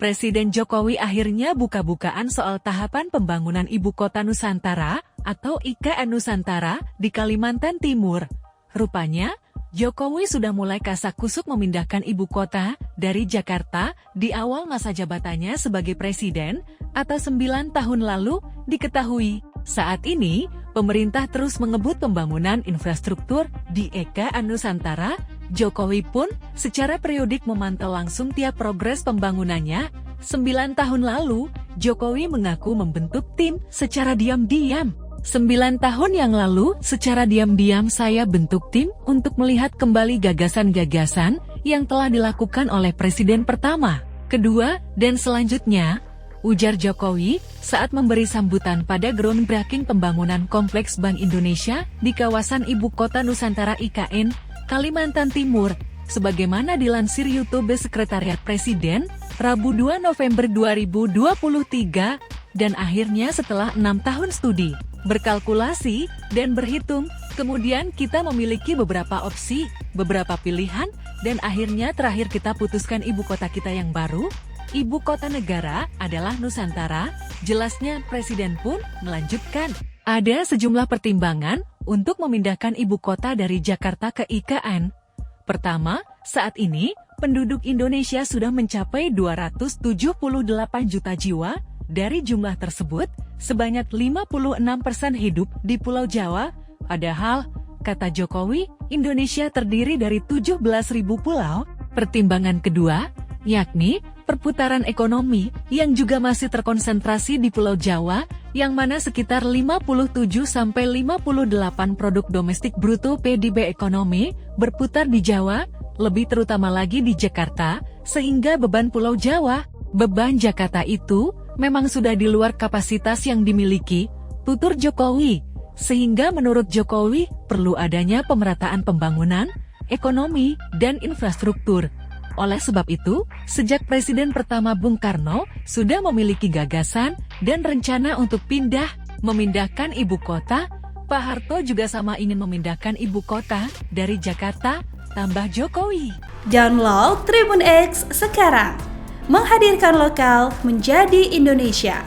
Presiden Jokowi akhirnya buka-bukaan soal tahapan pembangunan Ibu Kota Nusantara atau IKN Nusantara di Kalimantan Timur. Rupanya, Jokowi sudah mulai kasak-kusuk memindahkan ibu kota dari Jakarta di awal masa jabatannya sebagai presiden atau 9 tahun lalu. Diketahui, saat ini pemerintah terus mengebut pembangunan infrastruktur di IKN Nusantara. Jokowi pun secara periodik memantau langsung tiap progres pembangunannya. 9 tahun lalu, Jokowi mengaku membentuk tim secara diam-diam. 9 tahun yang lalu, secara diam-diam saya bentuk tim untuk melihat kembali gagasan-gagasan yang telah dilakukan oleh Presiden pertama, kedua, dan selanjutnya, ujar Jokowi saat memberi sambutan pada groundbreaking pembangunan Kompleks Bank Indonesia di kawasan Ibu Kota Nusantara IKN, Kalimantan Timur, sebagaimana dilansir YouTube Sekretariat Presiden, Rabu 2 November 2023, dan akhirnya setelah 6 tahun studi, berkalkulasi, dan berhitung, kemudian kita memiliki beberapa opsi, beberapa pilihan, dan akhirnya terakhir kita putuskan ibu kota kita yang baru, ibu kota negara adalah Nusantara. Jelasnya Presiden pun melanjutkan, ada sejumlah pertimbangan untuk memindahkan ibu kota dari Jakarta ke IKN. Pertama, saat ini, penduduk Indonesia sudah mencapai 278 juta jiwa. Dari jumlah tersebut, sebanyak 56% hidup di Pulau Jawa. Padahal, kata Jokowi, Indonesia terdiri dari 17.000 pulau. Pertimbangan kedua, yakni perputaran ekonomi yang juga masih terkonsentrasi di Pulau Jawa, yang mana sekitar 57-58% produk domestik bruto PDB ekonomi berputar di Jawa, lebih terutama lagi di Jakarta, sehingga beban Pulau Jawa, beban Jakarta itu memang sudah di luar kapasitas yang dimiliki, tutur Jokowi. Sehingga menurut Jokowi, perlu adanya pemerataan pembangunan, ekonomi, dan infrastruktur. Oleh sebab itu, sejak Presiden pertama Bung Karno sudah memiliki gagasan dan rencana untuk memindahkan ibu kota, Pak Harto juga sama ingin memindahkan ibu kota dari Jakarta, tambah Jokowi. Download Tribun X sekarang, menghadirkan lokal menjadi Indonesia.